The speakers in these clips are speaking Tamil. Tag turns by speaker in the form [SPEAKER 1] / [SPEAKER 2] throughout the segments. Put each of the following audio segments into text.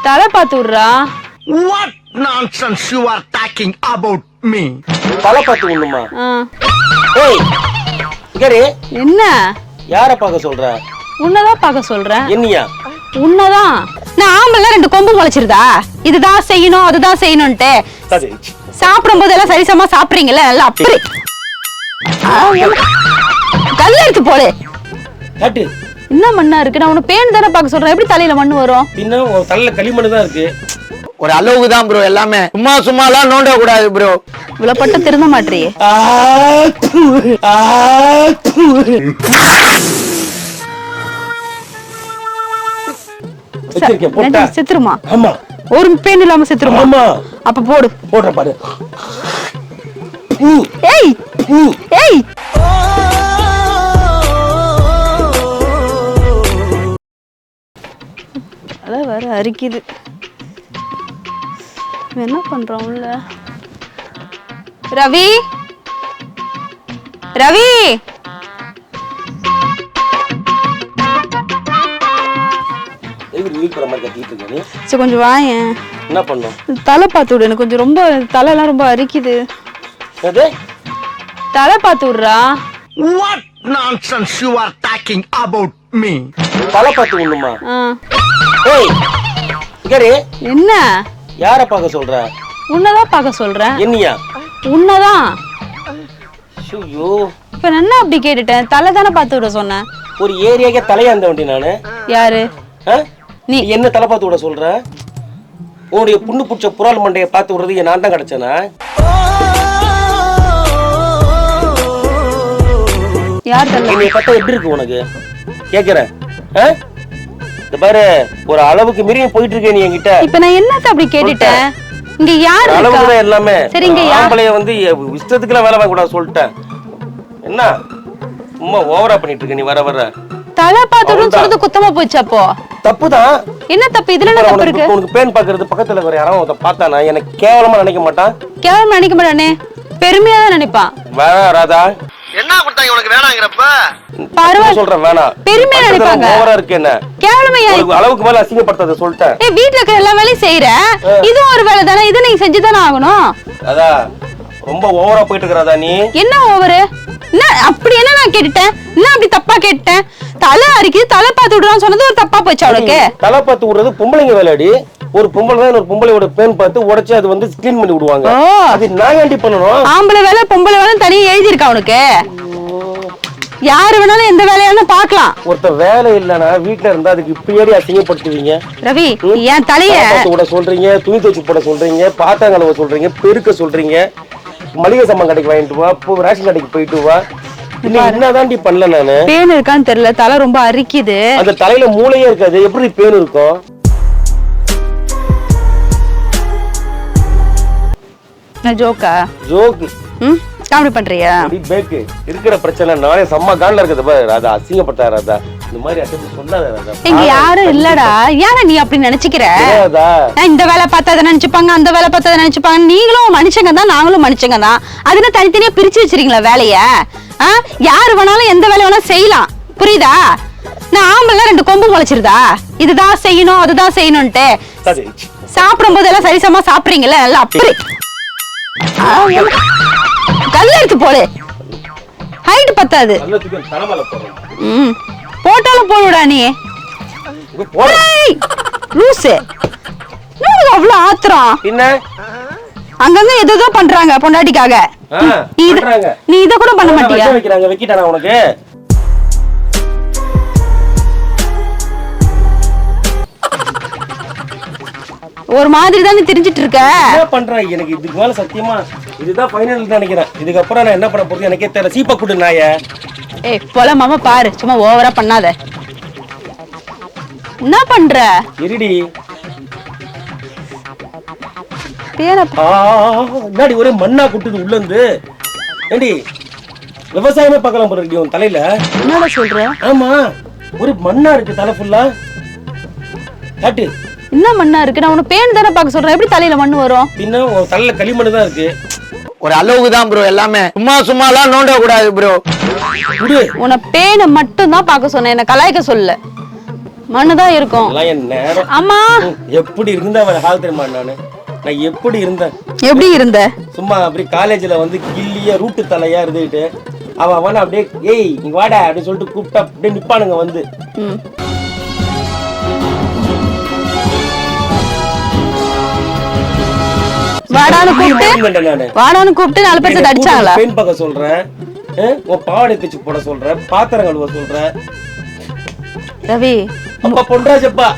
[SPEAKER 1] தலை பாத்து விடுறா.
[SPEAKER 2] What nonsense you are talking about me?
[SPEAKER 3] தலை பார்த்து விடணுமா? ஏய் இங்கரு
[SPEAKER 1] என்ன
[SPEAKER 3] யார பார்க்க சொல்ற?
[SPEAKER 1] உன்னதான் பார்க்க சொல்றேன்.
[SPEAKER 3] என்னையா?
[SPEAKER 1] உன்னதான். நான் ஆம்பள 2 கொம்பு முளைச்சிருதா? இதுதான் செய்யணும் அதுதான் செய்யணும்ட்டு
[SPEAKER 3] சரி
[SPEAKER 1] சாப்பிடும் போது எல்லாம் சரிசமா சாப்பிடுறீங்கல்ல, நல்லா அப்படி கல்ல எடுத்து போடு.
[SPEAKER 3] காட்டு.
[SPEAKER 1] என்ன மண்ணா இருக்கு? நான் உனக்கு பேன் தானே பார்க்க சொல்றேன். எப்படி தலையில மண்ணு வரும்?
[SPEAKER 3] பின்ன உன் தலையில களிமண் தான் இருக்கு.
[SPEAKER 2] ஒரு அளவுக்கு தான் ப்ரோ, எல்லாமே சும்மாலாம் நோண்ட கூடாது ப்ரோ.
[SPEAKER 1] இவ்வளவு பட்ட திருந்த மாட்டியே. செத்துருமா?
[SPEAKER 3] ஆமா.
[SPEAKER 1] ஒரு பேன் இல்லாம செத்துருமா?
[SPEAKER 3] ஆமா.
[SPEAKER 1] அப்ப போடு.
[SPEAKER 3] போடுற பாரு.
[SPEAKER 1] ஏய் ஏய் அத வர அரிக்குது. என்ன பண்றோம் உள்ள? ரவி ரவி சரி கொஞ்சம் வாயேன்.
[SPEAKER 3] என்ன பண்ணும்?
[SPEAKER 1] தலை பார்த்து விடு. எனக்கு கொஞ்சம் ரொம்ப தலையெல்லாம் ரொம்ப அரிக்குது. தலை பார்த்து விடுறா.
[SPEAKER 2] What nonsense you are talking about me?
[SPEAKER 3] தலை பார்த்து விடணுமா? ஏய் இங்கரு
[SPEAKER 1] என்ன
[SPEAKER 3] யார பார்க்க சொல்ற?
[SPEAKER 1] உன்னதான் பார்க்க சொல்றேன்.
[SPEAKER 3] என்னையா?
[SPEAKER 1] உன்னதான்.
[SPEAKER 3] ஐயோ
[SPEAKER 1] இப்ப என்ன அப்படி கேட்டுட்டேன்? தலை தானே பார்த்து விட சொன்னேன்.
[SPEAKER 3] ஒரு ஏரியாக்கே தலையா இருந்த வண்டி நானு.
[SPEAKER 1] யாரு
[SPEAKER 3] நீ? என்ன தலை பார்த்து விட சொல்ற? உன்னுடைய புண்ணு புடிச்ச புறால் மண்டைய பார்த்து விடுறது நான் தான் கிடைச்சேனா?
[SPEAKER 1] யார் தலை?
[SPEAKER 3] என்னைய பார்த்தா எப்படி இருக்கு உனக்கு கேக்குறேன்? இந்த பாரு ஒரு அளவுக்கு மீறி போயிட்டு இருக்கே நீ என்கிட்ட.
[SPEAKER 1] இப்ப நான் என்னத்த அப்படி கேட்டுட்டேன்? இங்க யாரு இருக்கா?
[SPEAKER 3] அளவுதான் எல்லாமே.
[SPEAKER 1] சரி இங்க
[SPEAKER 3] ஆம்பளைய வந்து இஷ்டத்துக்குலாம் வேலை வாங்க கூடாது சொல்லிட்டேன். என்ன சும்மா ஓவரா பண்ணிட்டு இருக்க நீ வர வர.
[SPEAKER 1] தலை பார்த்துடுன்னு சொல்றது குத்தமா போச்சு. அப்போ
[SPEAKER 3] தப்புதான்.
[SPEAKER 1] என்ன தப்பு? இதுல என்ன தப்பு இருக்கு?
[SPEAKER 3] உனக்கு பேன் பாக்குறது பக்கத்துல வேற யாராவது பார்த்தானா எனக்கு கேவலமா நினைக்க மாட்டான்?
[SPEAKER 1] கேவலமா நினைக்க மாட்டானே, பெருமையா தான் நினைப்பான்.
[SPEAKER 3] வேணா ராதா.
[SPEAKER 2] என்ன கொடுத்தாங்க உனக்கு வேணாங்கறப்ப?
[SPEAKER 1] பரவாயில்லை
[SPEAKER 3] சொல்றேன் வேணா.
[SPEAKER 1] பெருமையா நினைப்பாங்க.
[SPEAKER 3] ஓவரா இருக்கு என்ன?
[SPEAKER 1] கேவலமா
[SPEAKER 3] அளவுக்கு மேல அசிங்கப்படுத்தாத சொல்லிட்டேன்.
[SPEAKER 1] ஏய் வீட்ல இருக்க எல்லா வேலையும் செய்யற, இது ஒரு வேலை தானே, இது நீங்க செஞ்சு தானே ஆகணும்.
[SPEAKER 3] அதா ரொம்ப ஓவரா போயிட்டு இருக்கறதா நீ.
[SPEAKER 1] என்ன ஓவரு? என்ன அப்படி என்ன நான் கேட்டுட்டேன்? என்ன அப்படி தப்பா கேட்டேன்? தலை அரிக்குது தலை பார்த்து விடுறான்னு சொன்னது ஒரு தப்பா போச்சு அவளுக்கு.
[SPEAKER 3] தலை பார்த்து விடுறது பொம்பளைங்க வேலையடி. ஒரு பொம்பளை தான் ஒரு பொம்பளையோட பேன் பார்த்து உடைச்சு அது வந்து க்ளீன் பண்ணி விடுவாங்க. அது நான் ஏன்டி பண்ணணும்?
[SPEAKER 1] ஆம்பளை வேலை பொம்பளை வேலை தனியா எழுதி இருக்கா அவனுக்கு. யாரு வேணாலும் எந்த வேலையானு பாக்கலாம்.
[SPEAKER 3] ஒருத்த வேலை இல்லனா வீட்ல இருந்தா அதுக்கு இப்ப ஏறி அசிங்கப்படுத்துவீங்க.
[SPEAKER 1] ரவி ஏன் தலைய
[SPEAKER 3] கூட சொல்றீங்க, துணி துவைச்சு போட சொல்றீங்க, பாத்தாங்கலவ சொல்றீங்க, பெருக்க சொல்றீங்க, மளிகை சாமான் கடைக்கு வாங்கிட்டு வா, ரேஷன் கடைக்கு போயிட்டு வா. என்னதான்டி பண்ணல நானு?
[SPEAKER 1] பேன் இருக்கான்னு தெரியல, தலை ரொம்ப அரிக்குது.
[SPEAKER 3] அந்த தலையில மூளையே இருக்காது, எப்படி பேன் இருக்கும்?
[SPEAKER 1] நான் ஜோக்கா?
[SPEAKER 3] ஜோக்கு
[SPEAKER 1] காமெடி பண்றியா?
[SPEAKER 3] பேக்கு இருக்கிற பிரச்சனை நானே செம்ம காண்ல இருக்குது பாரு. ராதா அசிங்கப்பட்டா ராதா. இந்த மாதிரி அசிங்க சொல்லாத ராதா.
[SPEAKER 1] இங்க யாரும் இல்லடா. யார நீ அப்படி நினைச்சுக்கிற? இந்த வேலை பார்த்தா அதை நினைச்சுப்பாங்க, அந்த வேலை பார்த்தா அதை நினைச்சுப்பாங்க. நீங்களும் மனுஷங்க தான், நாங்களும் மனுஷங்க தான். அதுன்னு தனித்தனியா பிரிச்சு வச்சிருக்கீங்களா வேலைய? யாரு வேணாலும் எந்த வேலை வேணாலும் செய்யலாம், புரியுதா? நான் ஆம்பள 2 கொம்பு முளைச்சிருதா? இதுதான் செய்யணும் அதுதான் செய்யணும்ட்டு சாப்பிடும் போது எல்லாம் சரிசமா சாப்பிடுறீங்கல்ல, நல்லா அப்படி கல்ல எடுத்து போடு. ஹைட் பத்தாது. போட்டாலும் போடுடா நீ. லூசு அவ்வளவு ஆத்திரம். அங்கங்க எதோ பண்றாங்க பொண்டாட்டிக்காக. நீ இத கூட பண்ண மாட்டியா?
[SPEAKER 3] உனக்கு
[SPEAKER 1] ஒரு மாதிரி தான் நீ தெரிஞ்சிட்டு இருக்க.
[SPEAKER 3] என்ன பண்ற? எனக்கு இதுக்கு மேல சத்தியமா இதுதான் ஃபைனல் நினைக்கிறேன். இதுக்கு அப்புறம் நான் என்ன பண்ண போறது எனக்கே தெரியல. சீப்பா குடு நாயே.
[SPEAKER 1] ஏய் போல மாமா பாரு, சும்மா ஓவரா பண்ணாத. என்ன பண்ற? இருடி.
[SPEAKER 3] என்னடி ஒரே மண்ணா குட்டுது உள்ள இருந்து. ஏண்டி விவசாயமே பார்க்கலாம் போற இருக்கு உன் தலையில.
[SPEAKER 1] என்னடா சொல்ற?
[SPEAKER 3] ஆமா ஒரு மண்ணா இருக்கு தலை ஃபுல்லா. காட்டு.
[SPEAKER 1] என்ன மண்ணா இருக்கு? நான் உனக்கு பேன் தானே பார்க்க சொல்றேன். எப்படி தலையில மண்ணு வரும்?
[SPEAKER 3] பின்ன தலையில களிமண் தான் இருக்கு.
[SPEAKER 2] ஒரு அளவுக்கு தான் ப்ரோ, எல்லாமே சும்மாலாம் நோண்ட கூடாது ப்ரோ.
[SPEAKER 1] உன பேனை மட்டும் தான் பார்க்க சொன்னேன், என்ன கலாய்க்க சொல்ல. மண்ணுதான் இருக்கும்.
[SPEAKER 3] எல்லாம் என் நேரம்.
[SPEAKER 1] அம்மா
[SPEAKER 3] எப்படி இருந்த அவன் ஹால் தெரியுமா நான் எப்படி இருந்தேன்?
[SPEAKER 1] எப்படி இருந்த?
[SPEAKER 3] சும்மா அப்படி காலேஜ்ல வந்து கில்லியா ரூட்டு தலையா இருந்துகிட்டு அவன் அப்படியே ஏய் இங்க வாடா அப்படின்னு சொல்லிட்டு கூப்பிட்டா அப்படியே நிப்பானுங்க வந்து.
[SPEAKER 1] வாடான்னு கூப்பிட்டு 4 பேர் அடிச்சாங்களா?
[SPEAKER 3] பெண் பார்க்க சொல்றேன், உன் பாவாடை தச்சு போட சொல்றேன், பாத்திரம் கழுவ சொல்றேன்.
[SPEAKER 1] ரவி
[SPEAKER 3] அப்பா பொன்ராஜப்பா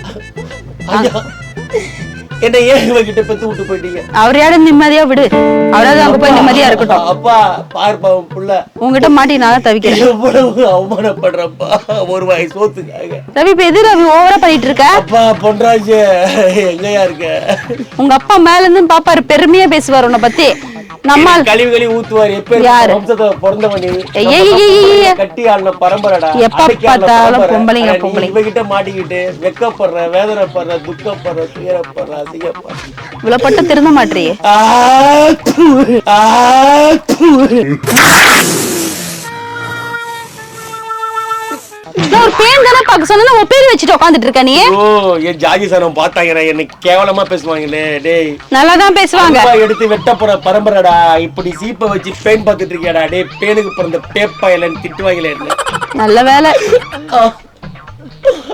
[SPEAKER 3] என்ன ஏன் இவகிட்ட பெத்து விட்டு போயிட்டீங்க?
[SPEAKER 1] அவரையாட நிம்மதியா விடு, அவராவது அங்க போய் நிம்மதியா இருக்கட்டும்.
[SPEAKER 3] அப்பா பார்ப்பா புள்ள
[SPEAKER 1] உங்ககிட்ட மாட்டி நான் தவிக்கிறேன்.
[SPEAKER 3] எவ்வளவு அவமானப்படுறப்பா ஒரு வாய் சோத்துக்காக.
[SPEAKER 1] ரவி இப்ப எது ரவி ஓவரா பண்ணிட்டு இருக்க?
[SPEAKER 3] அப்பா பொன்ராஜ் எங்கயா இருக்க?
[SPEAKER 1] உங்க அப்பா மேல இருந்து பாப்பாரு, பெருமையா பேசுவார் உன்னை பத்தி. நம்ம
[SPEAKER 3] கழிவுகளி ஊத்துவார். எப்ப வம்சத்தை பிறந்தவனி கட்டி ஆளுன பரம்பரடா.
[SPEAKER 1] எப்ப பார்த்தாலும் பொம்பளைங்க பொம்பளைங்க.
[SPEAKER 3] இவகிட்ட மாட்டிக்கிட்டு வெக்கப்படுற, வேதனைப்படுற, துக்கப்படுற, துயரப்படுற, அசிங்கப்படுற.
[SPEAKER 1] இவ்வளவு பட்டு திருந்த மாட்டியே. ஒரு பேன் தானே பாக்க சொன்னா ஒரு பேர் வச்சுட்டு உட்காந்துட்டு இருக்க நீ.
[SPEAKER 3] ஓ என் ஜாதி சனம் பார்த்தாங்க என்ன கேவலமா பேசுவாங்களே. டேய்
[SPEAKER 1] நல்லாதான் பேசுவாங்க.
[SPEAKER 3] எடுத்து வெட்ட போற பரம்பரடா. இப்படி சீப்பை வச்சு பேன் பார்த்துட்டு இருக்கியாடா. டேய் பேனுக்கு பிறந்த பேப்பா இல்லன்னு திட்டுவாங்களே.
[SPEAKER 1] நல்ல வேலை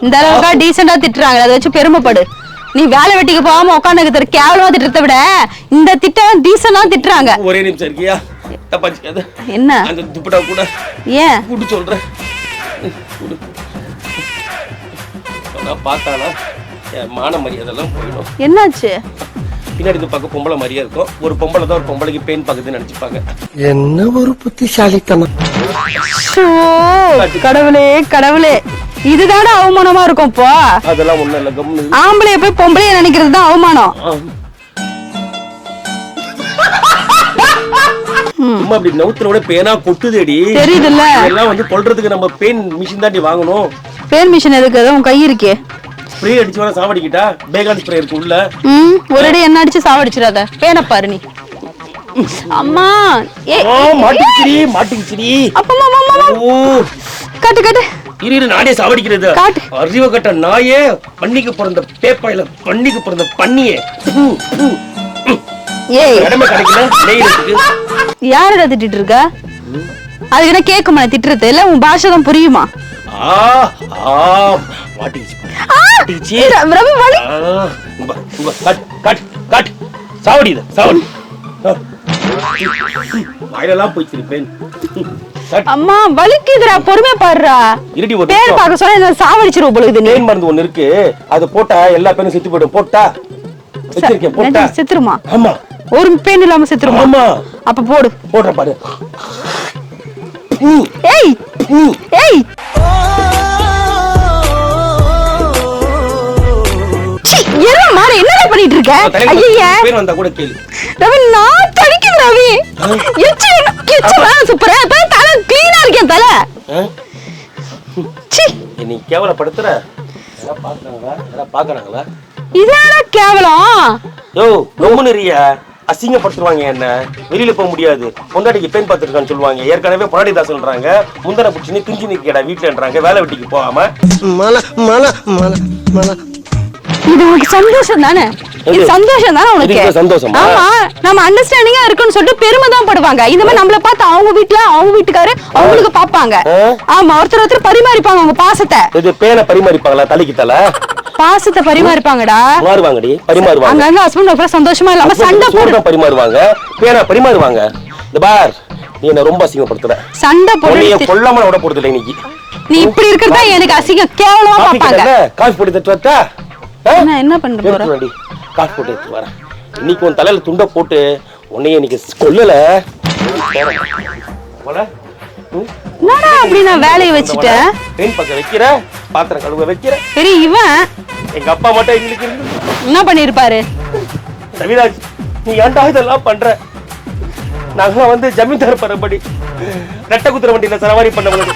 [SPEAKER 1] இந்த அளவுக்கா டீசெண்டா திட்டுறாங்க, அதை வச்சு பெருமைப்படு. நீ வேலை வெட்டிக்கு போகாம உட்காந்து கேவலமா திட்டத்தை விட இந்த திட்டம் டீசெண்டா திட்டுறாங்க.
[SPEAKER 3] ஒரே நிமிஷம் இருக்கியா? தப்பாச்சு
[SPEAKER 1] என்ன
[SPEAKER 3] அந்த துப்பட்டா கூட
[SPEAKER 1] ஏன்
[SPEAKER 3] கூட்டு சொல்றேன். பார்த்தானா மான மரியாதைலாம் போயிடும்.
[SPEAKER 1] என்னாச்சு?
[SPEAKER 3] பின்னாடி பார்க்க பொம்பளை மாதிரியா இருக்கும். ஒரு பொம்பளை தான் ஒரு பொம்பளைக்கு பெயின் பார்க்குதுன்னு நினைச்சுப்பாங்க.
[SPEAKER 2] என்ன ஒரு புத்திசாலித்தனம்.
[SPEAKER 1] கடவுளே கடவுளே, இதுதான அவமானமா இருக்கும். இப்போ
[SPEAKER 3] அதெல்லாம் ஒண்ணும் இல்ல, கம்முனு.
[SPEAKER 1] ஆம்பளைய போய் பொம்பளைய நினைக்கிறது தான் அவமானம்.
[SPEAKER 3] சும்மா அப்படி நவுத்தரோட பேனா கொட்டுதேடி.
[SPEAKER 1] தெரியுதுல்ல,
[SPEAKER 3] எல்லாம் வந்து கொல்றதுக்கு நம்ம பெயின் மிஷின் தாண்டி வாங்கணும்.
[SPEAKER 1] பெயின் மிஷின் எதுக்கு? உன் கை இருக்கே.
[SPEAKER 3] ஸ்ப்ரே அடிச்சு வேணா சாவடிக்கிட்டா. பேகான் ஸ்ப்ரே இருக்கு உள்ள.
[SPEAKER 1] ஒரு அடி என்ன அடிச்சு சாவடிச்சிடாத. பேனை பாரு நீ. அம்மா
[SPEAKER 3] மாட்டிக்கிச்சிடி மாட்டிக்கிச்சிடி.
[SPEAKER 1] அப்பமா மாமா காட்டு காட்டு.
[SPEAKER 3] இரு நானே சாவடிக்கிறது. அறிவு கட்ட நாயே, பண்ணிக்கு பிறந்த பேப்பாயில பண்ணிக்கு பிறந்த பண்ணியே.
[SPEAKER 1] ஏய்
[SPEAKER 3] கடமை கிடைக்கல நெய்யிருக்கு.
[SPEAKER 1] யாரடா திட்டிட்டு இருக்க? அதுக்கு என்ன கேக்குமா திட்டுறது? இல்ல உன் பாஷை தான் புரியுமா?
[SPEAKER 3] மாட்டிக்கிச்சு.
[SPEAKER 1] ரவி வலி.
[SPEAKER 3] Cut cut cut. சாவடி இத சாவடி. வாயிலெல்லாம் போயிச்சு பேன்.
[SPEAKER 1] அம்மா வலிக்குதுடா, பொறுமையா பாருடா.
[SPEAKER 3] இருடி ஒரு
[SPEAKER 1] பேர் பார்க்க சொன்னா என்ன சாவடிச்சிரும் போல இது.
[SPEAKER 3] பேன் மருந்து ஒன்னு இருக்கு, அது போட்டா எல்லா பேனும் செத்து போய்டும். போட்டா வச்சிருக்கேன். போட்டா
[SPEAKER 1] செத்துருமா?
[SPEAKER 3] ஆமா.
[SPEAKER 1] ஒரு பேன் இல்லாம செத்துருமா?
[SPEAKER 3] ஆமா.
[SPEAKER 1] அப்ப போடு.
[SPEAKER 3] போடுற பாரு.
[SPEAKER 1] ஏய் ஏய் என்ன மாற என்னடா பண்ணிட்டு இருக்க? ஐயா
[SPEAKER 3] பேன் வந்தா கூட கேளு.
[SPEAKER 1] ரவி நான் தடிக்குது ரவி. எச்சி சூப்பரா தலை க்ளீனா இருக்கே தலை. சி
[SPEAKER 3] நீ கேவலப்படுத்துற. பாக்குறாங்களா?
[SPEAKER 1] இதென்ன கேவலம்?
[SPEAKER 3] யோ ரொம்பனரியா அசிங்கப்படுத்துவாங்க. என்ன வெளியில போக முடியாது, பொண்டாட்டிக்கு பெண் பார்த்துருக்கான்னு சொல்லுவாங்க. ஏற்கனவே பொண்டாட்டி தான் சொல்றாங்க, முந்தன புடிச்சுன்னு கிஞ்சி நிக்கடா வீட்டுலன்றாங்க. வேலை வெட்டிக்கு போகாம.
[SPEAKER 1] இது உனக்கு சந்தோஷம் தானே? இது சந்தோஷம் தானே உனக்கு?
[SPEAKER 3] சந்தோஷம்.
[SPEAKER 1] ஆமா, நம்ம அண்டர்ஸ்டாண்டிங்கா இருக்குன்னு சொல்லிட்டு பெருமை தான் படுவாங்க. இந்த மாதிரி நம்மள பார்த்து அவங்க வீட்ல அவங்க வீட்டுக்காரு அவங்களுக்கு பாப்பாங்க. ஆமா, ஒருத்தர் பரிமாறிப்பாங்க அவங்க பாசத்தை.
[SPEAKER 3] இது பேனை பரிமாறிப்பாங்களா? தலைக்கு தலை
[SPEAKER 1] பாசத்தை பரிமாறிப்பாங்கடா.
[SPEAKER 3] மாறுவாங்கடி, பரிமாறுவாங்க.
[SPEAKER 1] அங்க ஹஸ்பண்ட் ஒய்ஃப் சந்தோஷமா இல்லாம சண்டை போட்டு
[SPEAKER 3] பரிமாறுவாங்க. பேனா பரிமாறுவாங்க. இந்த பார் நீ என்ன ரொம்ப அசிங்கப்படுத்துற.
[SPEAKER 1] சண்டை போட்டு
[SPEAKER 3] கொல்லாம விட போறது இல்லை இன்னைக்கு.
[SPEAKER 1] நீ இப்படி இருக்கறதா எனக்கு அசிங்கம், கேவலமா பாப்பாங்க.
[SPEAKER 3] காஃபி போட்டு தட்டு வரட்டா?
[SPEAKER 1] என்ன பண்ண போற?
[SPEAKER 3] காஃபி போட்டு எடுத்து வரேன். இன்னைக்கு உன் தலையில துண்ட போட்டு உன்னைய இன்னைக்கு கொல்லல.
[SPEAKER 1] என்னடா அப்படி நான் வேலையை வச்சிட்டேன்.
[SPEAKER 3] பெண் பக்கம் வைக்கிற, பாத்திரம் கழுவ வைக்கிற.
[SPEAKER 1] சரி, இவன்
[SPEAKER 3] எங்க அப்பா மட்டும் எங்களுக்கு
[SPEAKER 1] என்ன பண்ணிருப்பாரு?
[SPEAKER 3] ரவிராஜ், நீ ஏன்டா இதெல்லாம் பண்ற? நாங்க வந்து ஜமீன்தார் பரம்படி ரெட்ட குதிரை வண்டியில சவாரி பண்ணவங்க.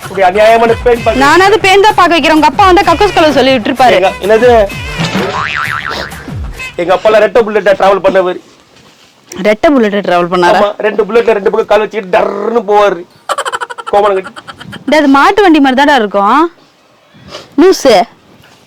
[SPEAKER 3] இப்படி அநியாயமான பெண் பக்கம்
[SPEAKER 1] நானாவது பெண் தான் பார்க்க வைக்கிறேன். உங்க அப்பா வந்து கக்கூஸ் கழுவ சொல்லி விட்டுருப்பாரு.
[SPEAKER 3] என்னது? எங்க அப்பால ரெட்ட புல்லட்ட டிராவல் பண்ணவர்.
[SPEAKER 1] ரெட்ட புல்லட்ட டிராவல் பண்ணாரா?
[SPEAKER 3] ரெண்டு புல்லட்ல ரெண்டு பக்கம் கால் வச்சுட்டு டர்ன்னு போவாரு. கோமணம் கட்டி.
[SPEAKER 1] அது மாட்டு வண்டி மாதிரி தான்டா இருக்கும். லூசு.